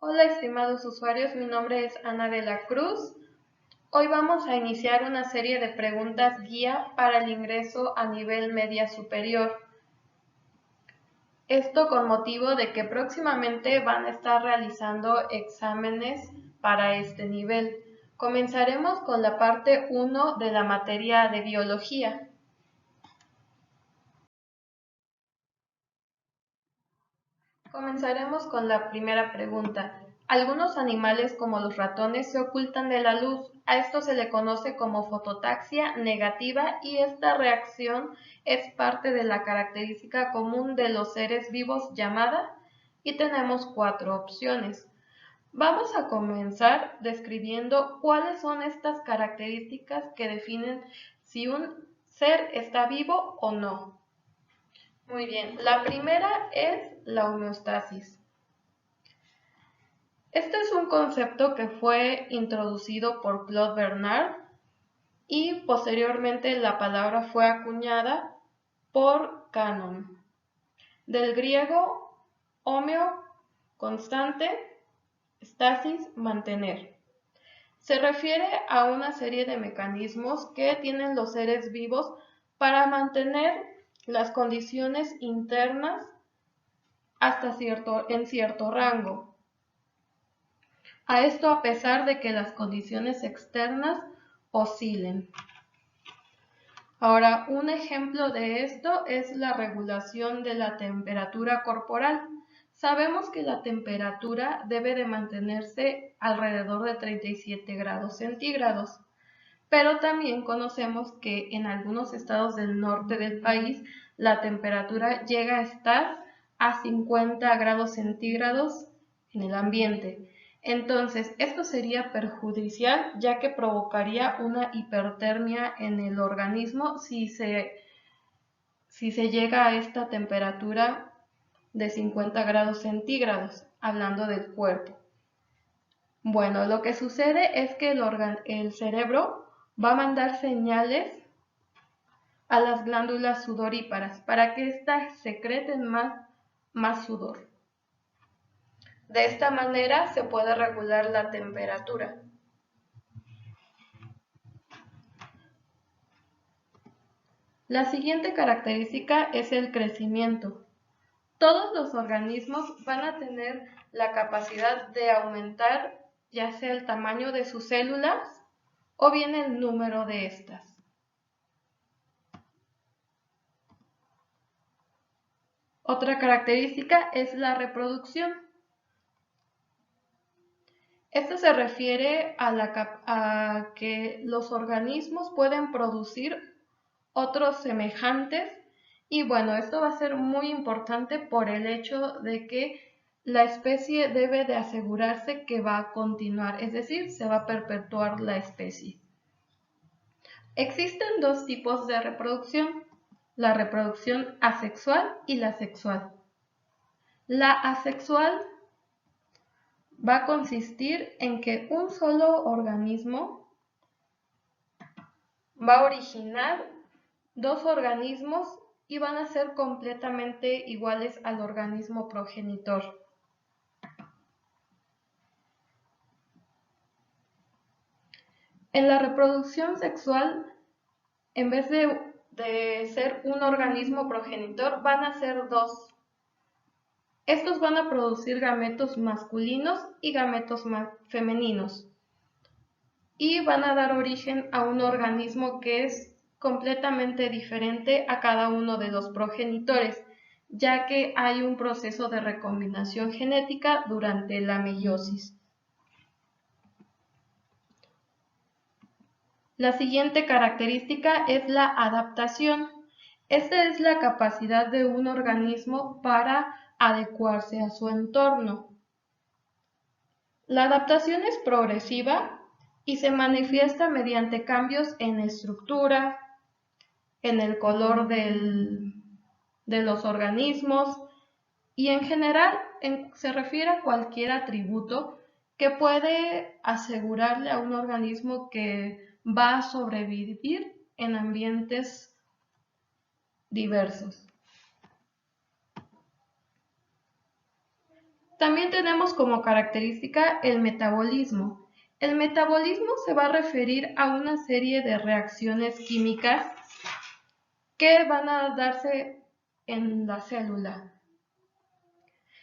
Hola estimados usuarios, mi nombre es Ana de la Cruz. Hoy vamos a iniciar una serie de preguntas guía para el ingreso a nivel media superior. Esto con motivo de que próximamente van a estar realizando exámenes para este nivel. Comenzaremos con la parte 1 de la materia de biología. Comenzaremos con la primera pregunta. Algunos animales como los ratones se ocultan de la luz. A esto se le conoce como fototaxia negativa y esta reacción es parte de la característica común de los seres vivos llamada y tenemos 4 opciones. Vamos a comenzar describiendo cuáles son estas características que definen si un ser está vivo o no. Muy bien, la primera es la homeostasis. Este es un concepto que fue introducido por Claude Bernard y posteriormente la palabra fue acuñada por Cannon. Del griego homeo, constante, stasis, mantener. Se refiere a una serie de mecanismos que tienen los seres vivos para mantener las condiciones internas en cierto rango. A esto a pesar de que las condiciones externas oscilen. Ahora, un ejemplo de esto es la regulación de la temperatura corporal. Sabemos que la temperatura debe de mantenerse alrededor de 37 grados centígrados, pero también conocemos que en algunos estados del norte del país la temperatura llega a estar a 50 grados centígrados en el ambiente. Entonces, esto sería perjudicial ya que provocaría una hipertermia en el organismo si se llega a esta temperatura de 50 grados centígrados, hablando del cuerpo. Bueno, lo que sucede es que el cerebro va a mandar señales a las glándulas sudoríparas para que éstas secreten más sudor. De esta manera se puede regular la temperatura. La siguiente característica es el crecimiento. Todos los organismos van a tener la capacidad de aumentar ya sea el tamaño de sus células o bien el número de estas. Otra característica es la reproducción. Esto se refiere a que los organismos pueden producir otros semejantes y bueno, esto va a ser muy importante por el hecho de que la especie debe de asegurarse que va a continuar, es decir, se va a perpetuar la especie. Existen dos tipos de reproducción, la reproducción asexual y la sexual. La asexual va a consistir en que un solo organismo va a originar dos organismos y van a ser completamente iguales al organismo progenitor. En la reproducción sexual, en vez de ser un organismo progenitor, van a ser dos. Estos van a producir gametos masculinos y gametos femeninos. Y van a dar origen a un organismo que es completamente diferente a cada uno de los progenitores, ya que hay un proceso de recombinación genética durante la meiosis. La siguiente característica es la adaptación. Esta es la capacidad de un organismo para adecuarse a su entorno. La adaptación es progresiva y se manifiesta mediante cambios en estructura, en el color de los organismos y en general se refiere a cualquier atributo que puede asegurarle a un organismo que va a sobrevivir en ambientes diversos. También tenemos como característica el metabolismo. El metabolismo se va a referir a una serie de reacciones químicas que van a darse en la célula.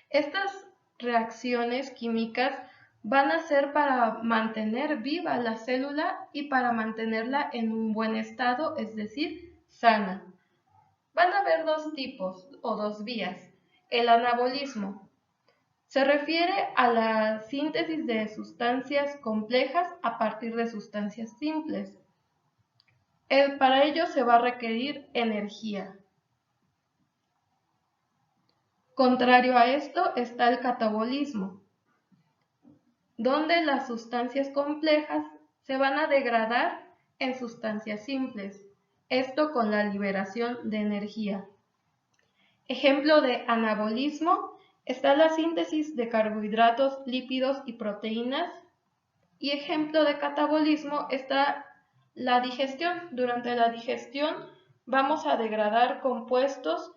Estas reacciones químicas van a ser para mantener viva la célula y para mantenerla en un buen estado, es decir, sana. Van a haber dos tipos o dos vías. El anabolismo se refiere a la síntesis de sustancias complejas a partir de sustancias simples. Para ello se va a requerir energía. Contrario a esto está el catabolismo, donde las sustancias complejas se van a degradar en sustancias simples, esto con la liberación de energía. Ejemplo de anabolismo está la síntesis de carbohidratos, lípidos y proteínas, y ejemplo de catabolismo está la digestión. Durante la digestión vamos a degradar compuestos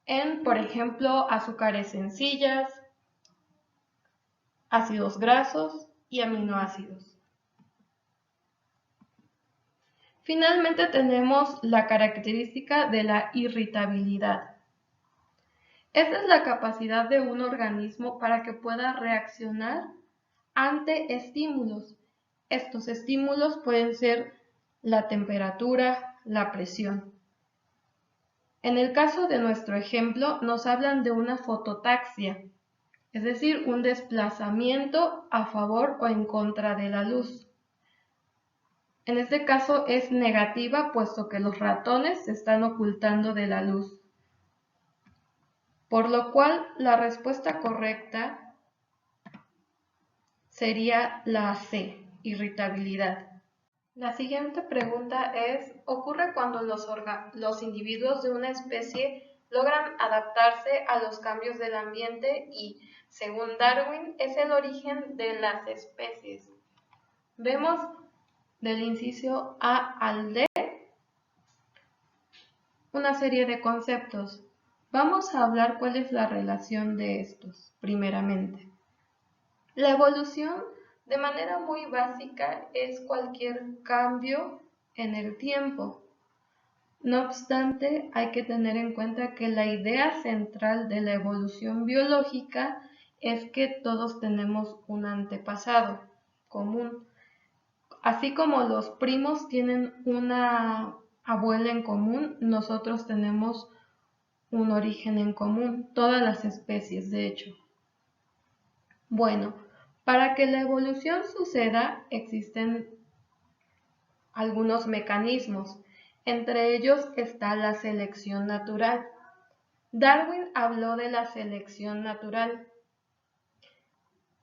en, por ejemplo, azúcares sencillas, ácidos grasos y aminoácidos. Finalmente tenemos la característica de la irritabilidad. Esta es la capacidad de un organismo para que pueda reaccionar ante estímulos. Estos estímulos pueden ser la temperatura, la presión. En el caso de nuestro ejemplo, nos hablan de una fototaxia, es decir, un desplazamiento a favor o en contra de la luz. En este caso es negativa, puesto que los ratones se están ocultando de la luz. Por lo cual, la respuesta correcta sería la C, irritabilidad. La siguiente pregunta es, ¿ocurre cuando los individuos de una especie logran adaptarse a los cambios del ambiente y, según Darwin, es el origen de las especies? Vemos del inciso A al D una serie de conceptos. Vamos a hablar cuál es la relación de estos, primeramente. La evolución, de manera muy básica, es cualquier cambio en el tiempo. No obstante, hay que tener en cuenta que la idea central de la evolución biológica es que todos tenemos un antepasado común. Así como los primos tienen una abuela en común, nosotros tenemos un origen en común, todas las especies, de hecho. Bueno, para que la evolución suceda, existen algunos mecanismos. Entre ellos está la selección natural. Darwin habló de la selección natural.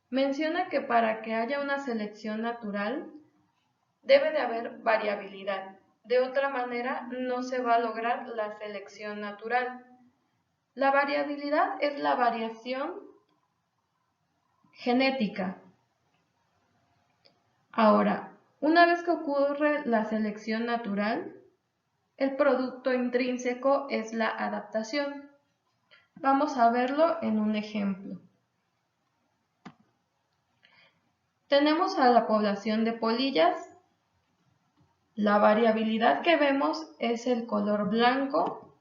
Menciona que para que haya una selección natural, debe de haber variabilidad. De otra manera, no se va a lograr la selección natural. La variabilidad es la variación genética. Ahora, una vez que ocurre la selección natural, el producto intrínseco es la adaptación. Vamos a verlo en un ejemplo. Tenemos a la población de polillas. La variabilidad que vemos es el color blanco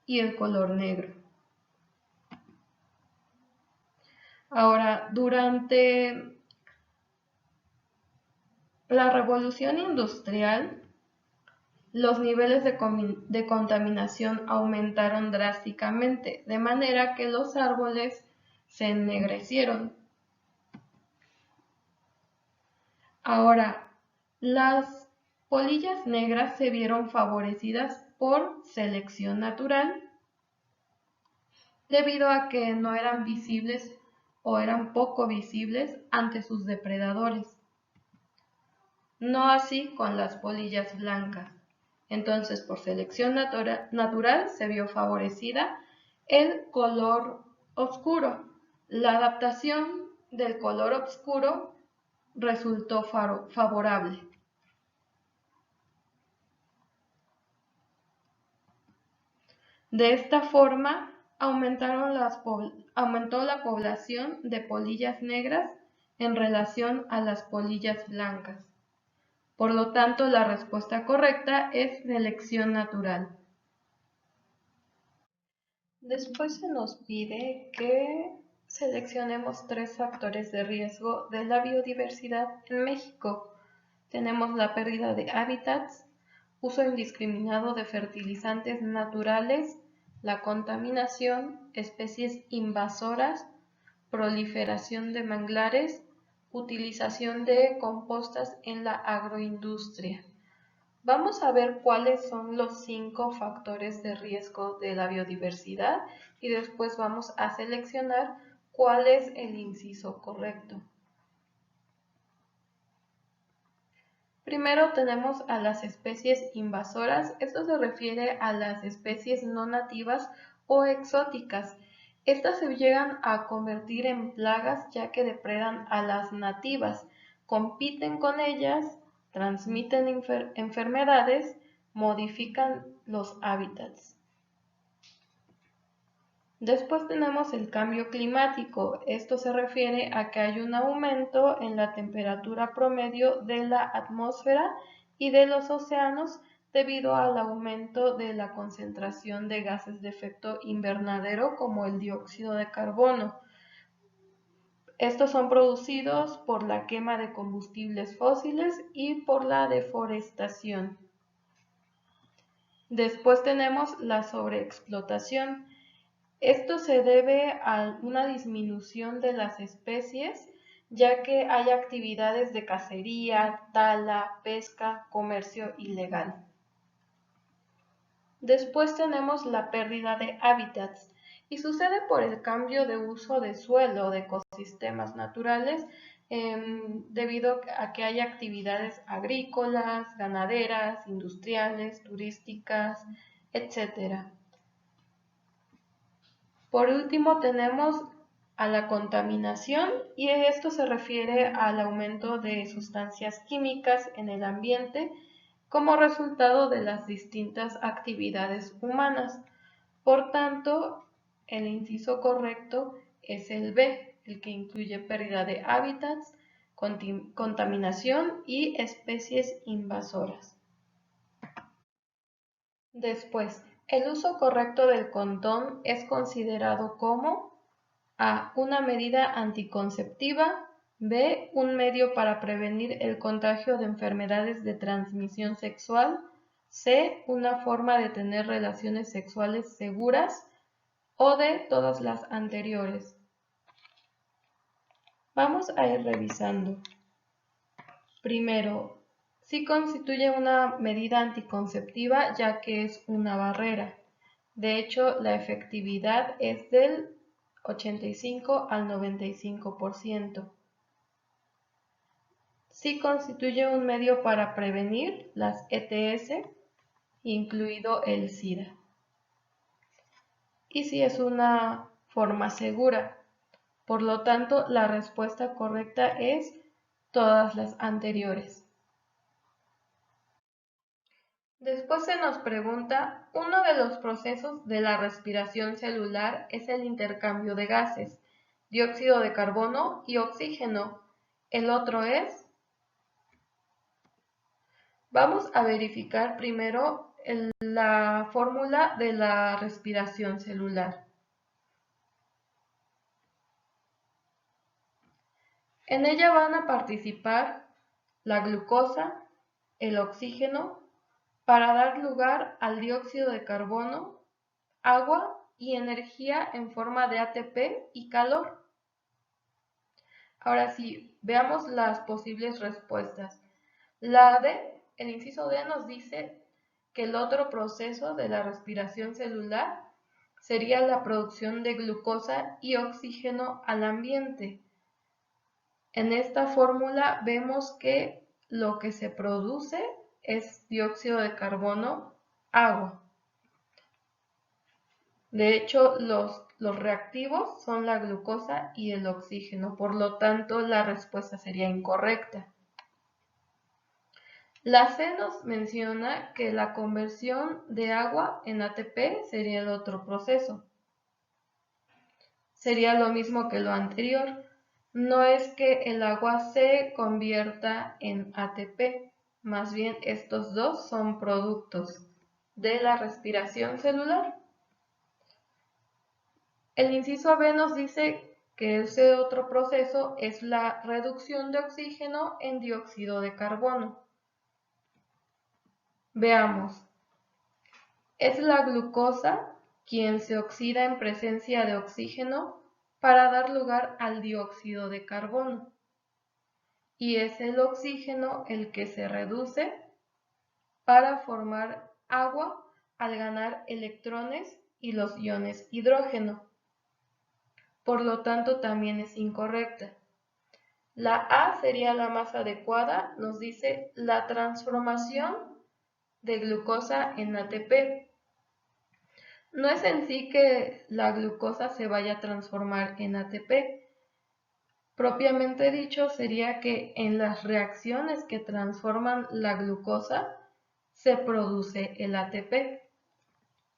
y el color negro. Ahora, durante la revolución industrial, los niveles de contaminación aumentaron drásticamente, de manera que los árboles se ennegrecieron. Ahora, las polillas negras se vieron favorecidas por selección natural debido a que no eran visibles o eran poco visibles ante sus depredadores. No así con las polillas blancas. Entonces, por selección natural se vio favorecida el color oscuro. La adaptación del color oscuro resultó favorable. De esta forma, Aumentó la población de polillas negras en relación a las polillas blancas. Por lo tanto, la respuesta correcta es selección natural. Después se nos pide que seleccionemos 3 factores de riesgo de la biodiversidad en México. Tenemos la pérdida de hábitats, uso indiscriminado de fertilizantes naturales, la contaminación, especies invasoras, proliferación de manglares, utilización de compostas en la agroindustria. Vamos a ver cuáles son los 5 factores de riesgo de la biodiversidad y después vamos a seleccionar cuál es el inciso correcto. Primero tenemos a las especies invasoras. Esto se refiere a las especies no nativas o exóticas. Estas se llegan a convertir en plagas ya que depredan a las nativas, compiten con ellas, transmiten enfermedades, modifican los hábitats. Después tenemos el cambio climático. Esto se refiere a que hay un aumento en la temperatura promedio de la atmósfera y de los océanos debido al aumento de la concentración de gases de efecto invernadero como el dióxido de carbono. Estos son producidos por la quema de combustibles fósiles y por la deforestación. Después tenemos la sobreexplotación. Esto se debe a una disminución de las especies, ya que hay actividades de cacería, tala, pesca, comercio ilegal. Después tenemos la pérdida de hábitats y sucede por el cambio de uso de suelo de ecosistemas naturales debido a que hay actividades agrícolas, ganaderas, industriales, turísticas, etc. Por último tenemos a la contaminación y esto se refiere al aumento de sustancias químicas en el ambiente como resultado de las distintas actividades humanas. Por tanto, el inciso correcto es el B, el que incluye pérdida de hábitats, contaminación y especies invasoras. Después, el uso correcto del condón es considerado como A. Una medida anticonceptiva. B. Un medio para prevenir el contagio de enfermedades de transmisión sexual. C. Una forma de tener relaciones sexuales seguras. O D. Todas las anteriores. Vamos a ir revisando. Primero, sí constituye una medida anticonceptiva ya que es una barrera. De hecho, la efectividad es del 85 al 95%. Sí constituye un medio para prevenir las ETS, incluido el SIDA. Y sí es una forma segura. Por lo tanto, la respuesta correcta es todas las anteriores. Después se nos pregunta, uno de los procesos de la respiración celular es el intercambio de gases, dióxido de carbono y oxígeno. El otro es, vamos a verificar primero la fórmula de la respiración celular. En ella van a participar la glucosa, el oxígeno, para dar lugar al dióxido de carbono, agua y energía en forma de ATP y calor. Ahora sí, veamos las posibles respuestas. La D, el inciso D nos dice que el otro proceso de la respiración celular sería la producción de glucosa y oxígeno al ambiente. En esta fórmula vemos que lo que se produce es dióxido de carbono, agua. De hecho, los reactivos son la glucosa y el oxígeno, por lo tanto la respuesta sería incorrecta. La C nos menciona que la conversión de agua en ATP sería el otro proceso. sería lo mismo que lo anterior. No es que el agua se convierta en ATP, más bien estos dos son productos de la respiración celular. El inciso B nos dice que ese otro proceso es la reducción de oxígeno en dióxido de carbono. Veamos. Es la glucosa quien se oxida en presencia de oxígeno para dar lugar al dióxido de carbono. Y es el oxígeno el que se reduce para formar agua al ganar electrones y los iones hidrógeno. Por lo tanto, también es incorrecta. La A sería la más adecuada, nos dice la transformación de glucosa en ATP. No es en sí que la glucosa se vaya a transformar en ATP. Propiamente dicho, sería que en las reacciones que transforman la glucosa se produce el ATP.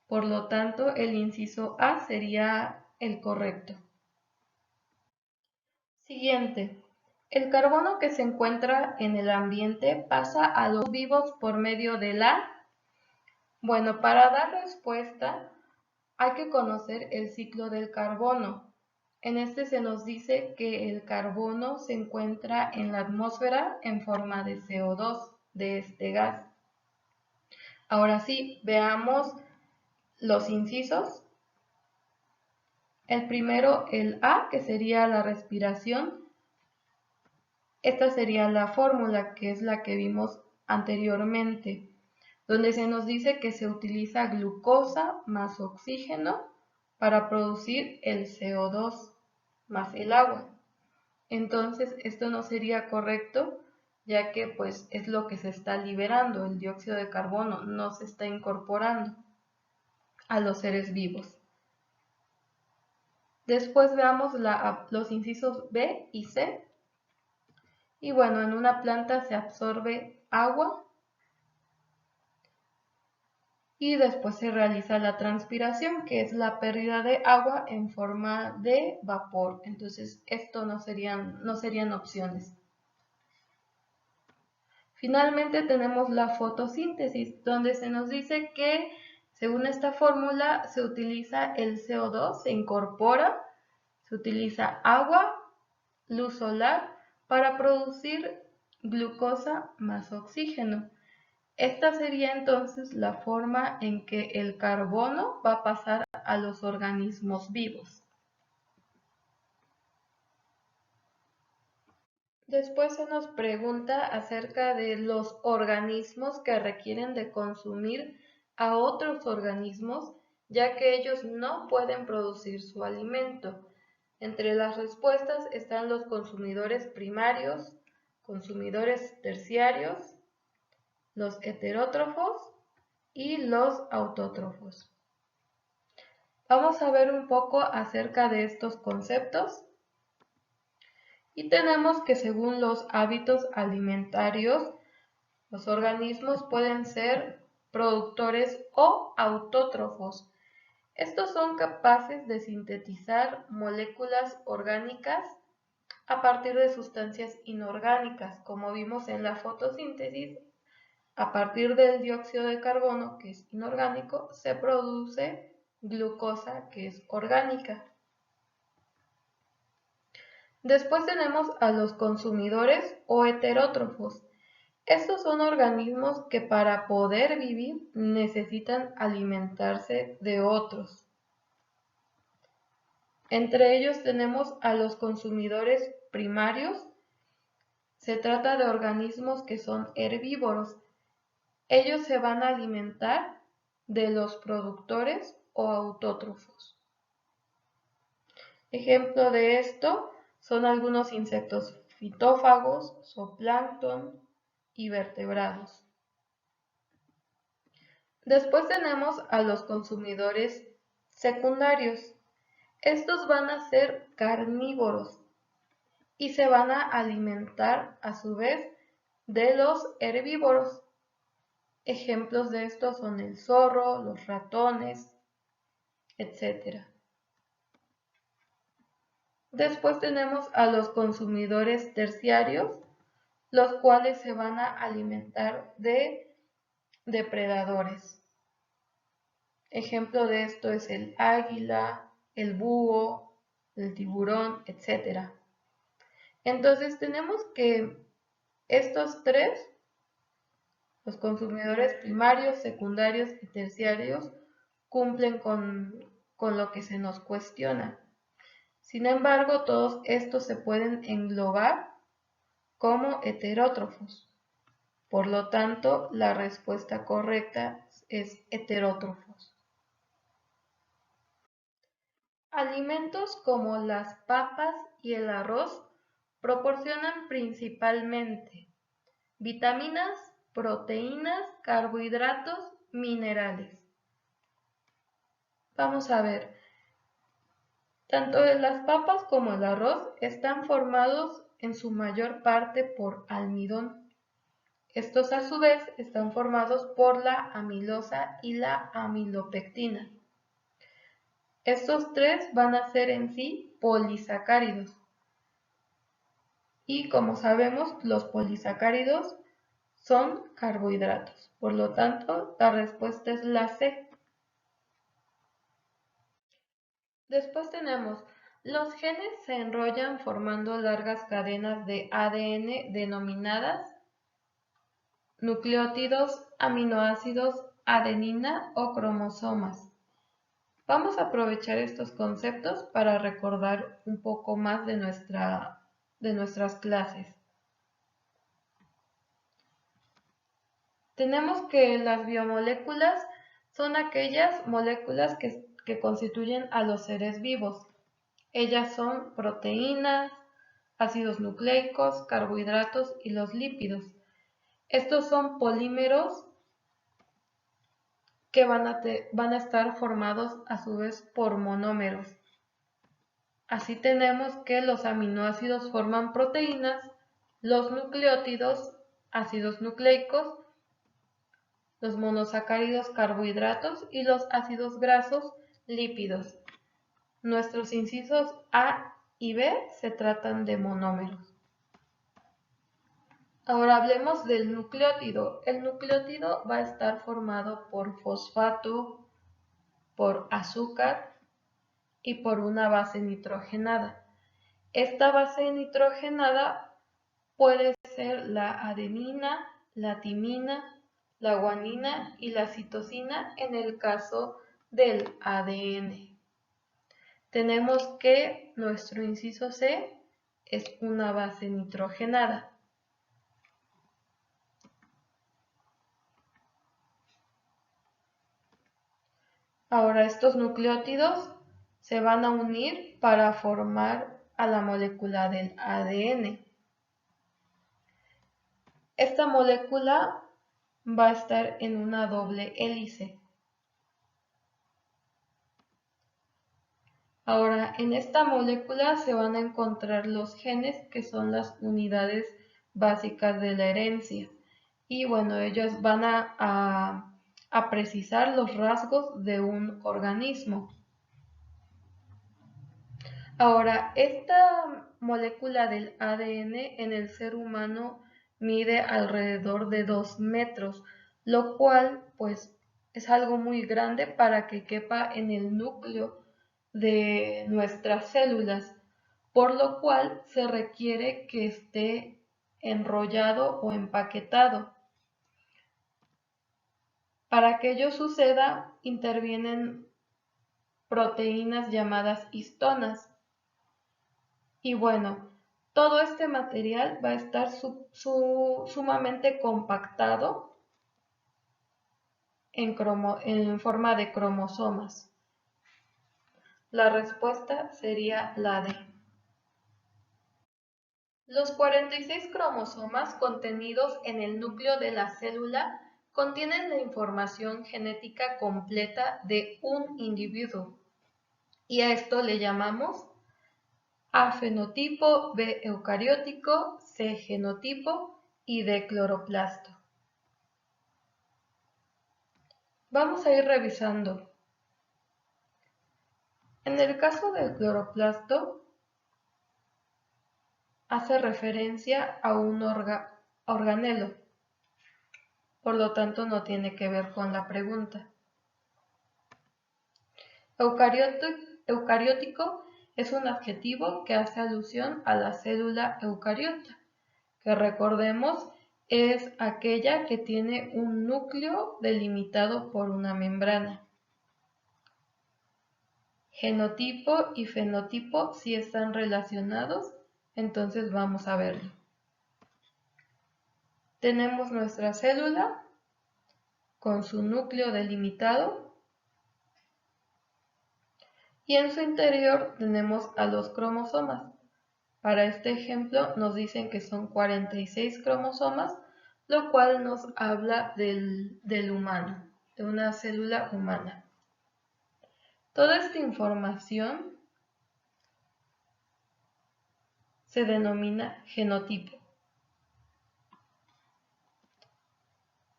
Por lo tanto, el inciso A sería el correcto. Siguiente. El carbono que se encuentra en el ambiente pasa a los vivos por medio de la... Bueno, para dar respuesta hay que conocer el ciclo del carbono. En este se nos dice que el carbono se encuentra en la atmósfera en forma de CO2, de este gas. Ahora sí, veamos los incisos. El primero, el A, que sería la respiración. Esta sería la fórmula, que es la que vimos anteriormente, donde se nos dice que se utiliza glucosa más oxígeno para producir el CO2 más el agua. Entonces, esto no sería correcto, ya que pues es lo que se está liberando, el dióxido de carbono no se está incorporando a los seres vivos. Después veamos los incisos B y C. Y bueno, en una planta se absorbe agua y después se realiza la transpiración, que es la pérdida de agua en forma de vapor. Entonces, esto no serían opciones. Finalmente tenemos la fotosíntesis, donde se nos dice que según esta fórmula se utiliza el CO2, se incorpora, se utiliza agua, luz solar para producir glucosa más oxígeno. Esta sería entonces la forma en que el carbono va a pasar a los organismos vivos. Después se nos pregunta acerca de los organismos que requieren de consumir a otros organismos, ya que ellos no pueden producir su alimento. Entre las respuestas están los consumidores primarios, consumidores terciarios, los heterótrofos y los autótrofos. Vamos a ver un poco acerca de estos conceptos. Y tenemos que según los hábitos alimentarios, los organismos pueden ser productores o autótrofos. Estos son capaces de sintetizar moléculas orgánicas a partir de sustancias inorgánicas, como vimos en la fotosíntesis. A partir del dióxido de carbono, que es inorgánico, se produce glucosa, que es orgánica. Después tenemos a los consumidores o heterótrofos. Estos son organismos que para poder vivir necesitan alimentarse de otros. Entre ellos tenemos a los consumidores primarios. Se trata de organismos que son herbívoros. Ellos se van a alimentar de los productores o autótrofos. Ejemplo de esto son algunos insectos fitófagos, zooplancton y vertebrados. Después tenemos a los consumidores secundarios. Estos van a ser carnívoros y se van a alimentar a su vez de los herbívoros. Ejemplos de estos son el zorro, los ratones, etc. Después tenemos a los consumidores terciarios, los cuales se van a alimentar de depredadores. Ejemplo de esto es el águila, el búho, el tiburón, etc. Entonces tenemos que estos tres, los consumidores primarios, secundarios y terciarios, cumplen con lo que se nos cuestiona. Sin embargo, todos estos se pueden englobar como heterótrofos. Por lo tanto, la respuesta correcta es heterótrofos. Alimentos como las papas y el arroz proporcionan principalmente vitaminas, proteínas, carbohidratos, minerales. Vamos a ver, tanto las papas como el arroz están formados en su mayor parte por almidón. Estos a su vez están formados por la amilosa y la amilopectina. Estos tres van a ser en sí polisacáridos. Y como sabemos, los polisacáridos son carbohidratos. Por lo tanto, la respuesta es la C. Después tenemos, los genes se enrollan formando largas cadenas de ADN denominadas nucleótidos, aminoácidos, adenina o cromosomas. Vamos a aprovechar estos conceptos para recordar un poco más de nuestras clases. Tenemos que las biomoléculas son aquellas moléculas que constituyen a los seres vivos. Ellas son proteínas, ácidos nucleicos, carbohidratos y los lípidos. Estos son polímeros que van a estar formados a su vez por monómeros. Así tenemos que los aminoácidos forman proteínas, los nucleótidos, ácidos nucleicos, los monosacáridos, carbohidratos y los ácidos grasos, lípidos. Nuestros incisos A y B se tratan de monómeros. Ahora hablemos del nucleótido. El nucleótido va a estar formado por fosfato, por azúcar y por una base nitrogenada. Esta base nitrogenada puede ser la adenina, la timina, la guanina y la citosina en el caso del ADN. Tenemos que nuestro inciso C es una base nitrogenada. Ahora estos nucleótidos se van a unir para formar a la molécula del ADN. Esta molécula va a estar en una doble hélice. Ahora, en esta molécula se van a encontrar los genes, que son las unidades básicas de la herencia. Y bueno, ellos van a precisar los rasgos de un organismo. Ahora, esta molécula del ADN en el ser humano mide alrededor de 2 metros, lo cual pues es algo muy grande para que quepa en el núcleo de nuestras células, por lo cual se requiere que esté enrollado o empaquetado. Para que ello suceda, intervienen proteínas llamadas histonas. Y bueno, todo este material va a estar sumamente compactado en forma de cromosomas. La respuesta sería la D. Los 46 cromosomas contenidos en el núcleo de la célula contienen la información genética completa de un individuo, y a esto le llamamos A fenotipo, B eucariótico, C genotipo y D cloroplasto. Vamos a ir revisando. En el caso del cloroplasto, hace referencia a un organelo, por lo tanto no tiene que ver con la pregunta. Eucariótico es un adjetivo que hace alusión a la célula eucariota, que recordemos es aquella que tiene un núcleo delimitado por una membrana. Genotipo y fenotipo sí están relacionados, entonces vamos a verlo. Tenemos nuestra célula con su núcleo delimitado y en su interior tenemos a los cromosomas. Para este ejemplo nos dicen que son 46 cromosomas, lo cual nos habla del humano, de una célula humana. Toda esta información se denomina genotipo.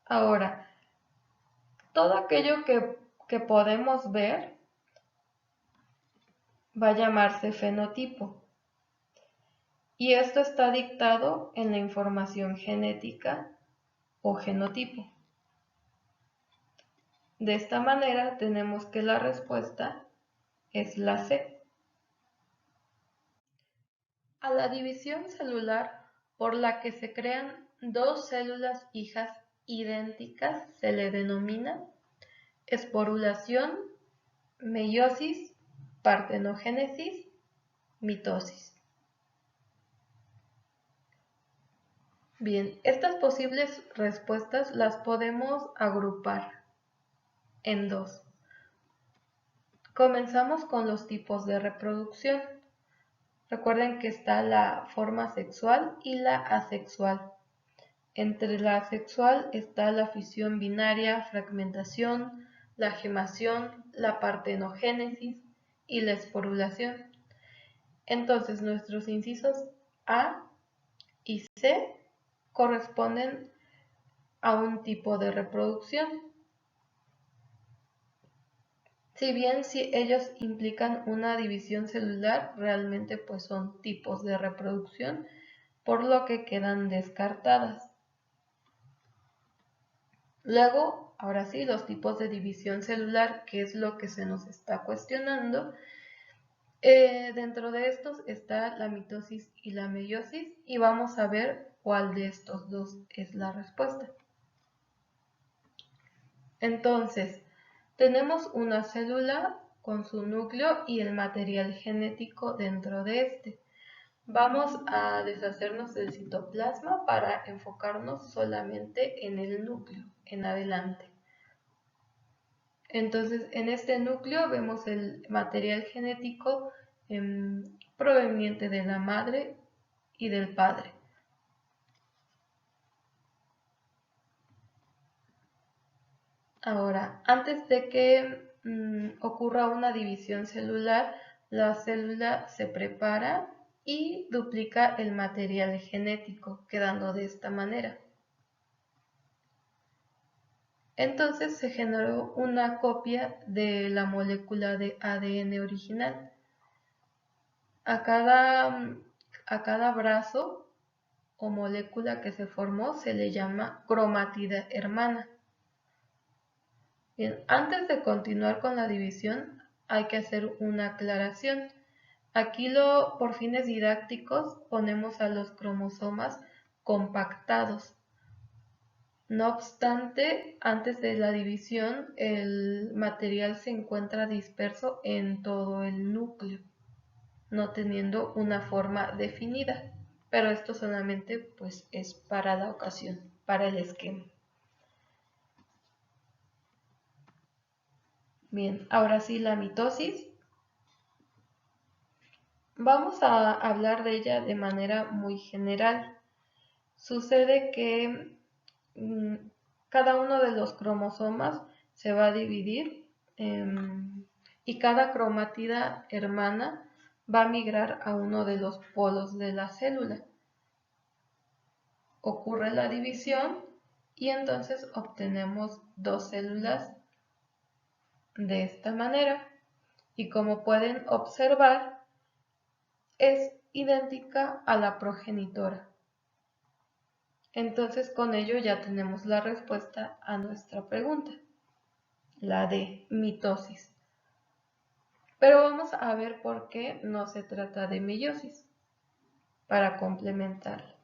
Ahora, todo aquello que podemos ver va a llamarse fenotipo. Y esto está dictado en la información genética o genotipo. De esta manera tenemos que la respuesta es la C. A la división celular por la que se crean dos células hijas idénticas se le denomina esporulación, meiosis, partenogénesis, mitosis. Bien, estas posibles respuestas las podemos agrupar en dos. Comenzamos con los tipos de reproducción. Recuerden que está la forma sexual y la asexual. Entre la asexual está la fisión binaria, fragmentación, la gemación, la partenogénesis y la esporulación. Entonces nuestros incisos A y C corresponden a un tipo de reproducción. Si bien ellos implican una división celular, realmente pues son tipos de reproducción, por lo que quedan descartadas. Luego, ahora sí, los tipos de división celular, que es lo que se nos está cuestionando. Dentro de estos está la mitosis y la meiosis y vamos a ver cuál de estos dos es la respuesta. Entonces, tenemos una célula con su núcleo y el material genético dentro de este. Vamos a deshacernos del citoplasma para enfocarnos solamente en el núcleo, en adelante. Entonces, en este núcleo vemos el material genético proveniente de la madre y del padre. Ahora, antes de que ocurra una división celular, la célula se prepara y duplica el material genético, quedando de esta manera. Entonces se generó una copia de la molécula de ADN original. A cada brazo o molécula que se formó se le llama cromátida hermana. Bien, antes de continuar con la división hay que hacer una aclaración. Aquí por fines didácticos ponemos a los cromosomas compactados. No obstante, antes de la división el material se encuentra disperso en todo el núcleo, no teniendo una forma definida, pero esto solamente pues es para la ocasión, para el esquema. Bien, ahora sí la mitosis. Vamos a hablar de ella de manera muy general. Sucede que cada uno de los cromosomas se va a dividir y cada cromátida hermana va a migrar a uno de los polos de la célula. Ocurre la división y entonces obtenemos dos células de esta manera. Y como pueden observar, es idéntica a la progenitora. Entonces con ello ya tenemos la respuesta a nuestra pregunta, la de mitosis. Pero vamos a ver por qué no se trata de meiosis, para complementarla.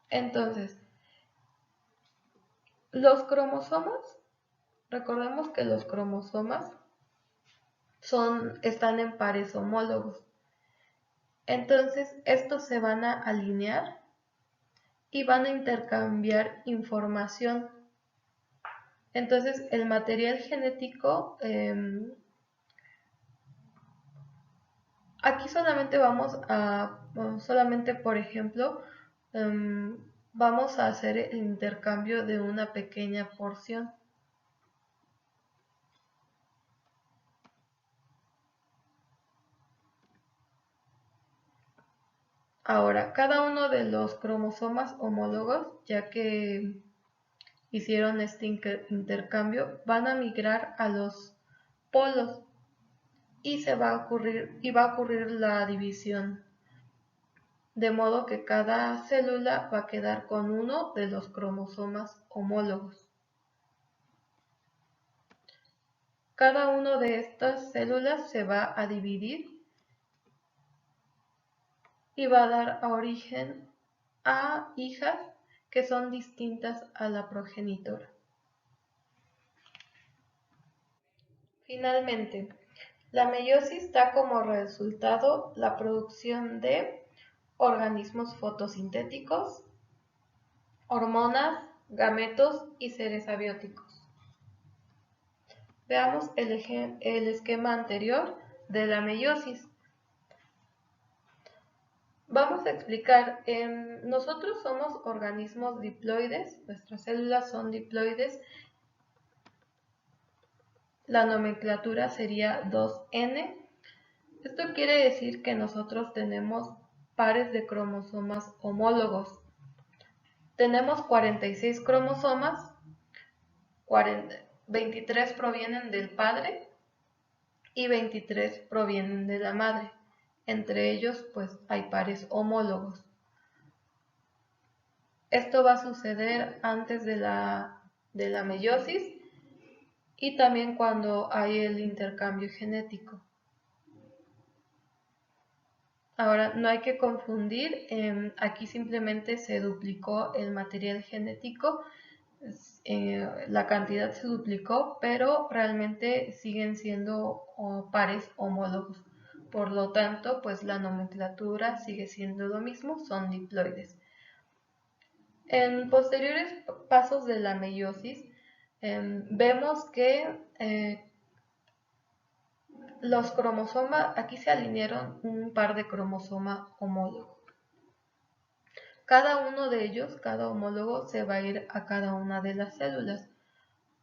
Entonces, los cromosomas, recordemos que los cromosomas están en pares homólogos. Entonces, estos se van a alinear y van a intercambiar información. Entonces, el material genético, aquí solamente solamente por ejemplo, vamos a hacer el intercambio de una pequeña porción. Ahora, cada uno de los cromosomas homólogos, ya que hicieron este intercambio, van a migrar a los polos y va a ocurrir la división, de modo que cada célula va a quedar con uno de los cromosomas homólogos. Cada una de estas células se va a dividir y va a dar origen a hijas que son distintas a la progenitora. Finalmente, la meiosis da como resultado la producción de organismos fotosintéticos, hormonas, gametos y seres abióticos. Veamos el esquema anterior de la meiosis. Vamos a explicar, nosotros somos organismos diploides, nuestras células son diploides, la nomenclatura sería 2N. Esto quiere decir que nosotros tenemos pares de cromosomas homólogos. Tenemos 46 cromosomas, 23 provienen del padre y 23 provienen de la madre. Entre ellos, pues, hay pares homólogos. Esto va a suceder antes de la meiosis y también cuando hay el intercambio genético. Ahora, no hay que confundir, aquí simplemente se duplicó el material genético, la cantidad se duplicó, pero realmente siguen siendo pares homólogos. Por lo tanto, pues la nomenclatura sigue siendo lo mismo, son diploides. En posteriores pasos de la meiosis, vemos que los cromosomas, aquí se alinearon un par de cromosomas homólogos. Cada uno de ellos, cada homólogo, se va a ir a cada una de las células.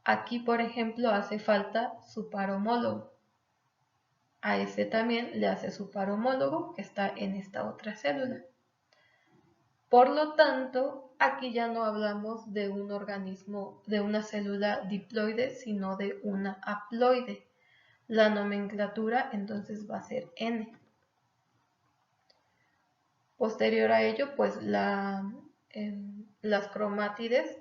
Aquí, por ejemplo, hace falta su par homólogo. A ese también le hace su par homólogo, que está en esta otra célula. Por lo tanto, aquí ya no hablamos de un organismo, de una célula diploide, sino de una haploide. La nomenclatura entonces va a ser N. Posterior a ello, pues las cromátides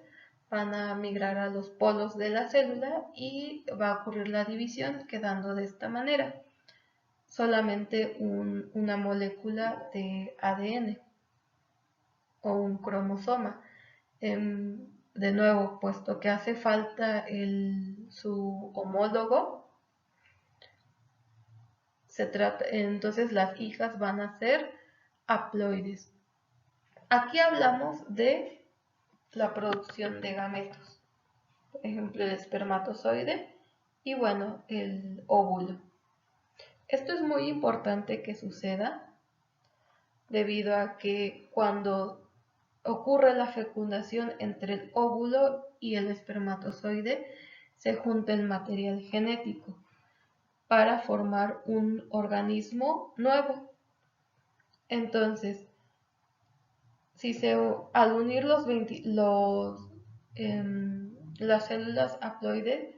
van a migrar a los polos de la célula y va a ocurrir la división, quedando de esta manera. Solamente una molécula de ADN o un cromosoma. De nuevo, puesto que hace falta su homólogo, entonces las hijas van a ser haploides. Aquí hablamos de la producción de gametos, por ejemplo el espermatozoide y bueno, el óvulo. Esto es muy importante que suceda debido a que cuando ocurre la fecundación entre el óvulo y el espermatozoide se junta el material genético para formar un organismo nuevo. Entonces, al unir las células haploides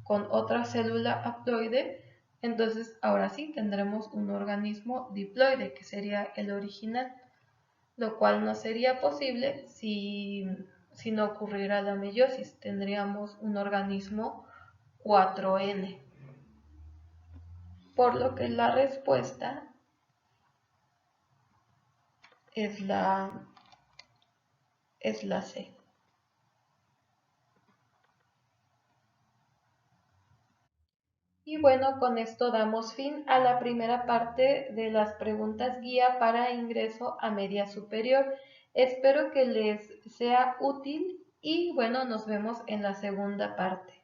con otra célula haploide, Entonces, ahora sí tendremos un organismo diploide, que sería el original, lo cual no sería posible si no ocurriera la meiosis. Tendríamos un organismo 4N, por lo que la respuesta es la C. Y bueno, con esto damos fin a la primera parte de las preguntas guía para ingreso a media superior. Espero que les sea útil y bueno, nos vemos en la segunda parte.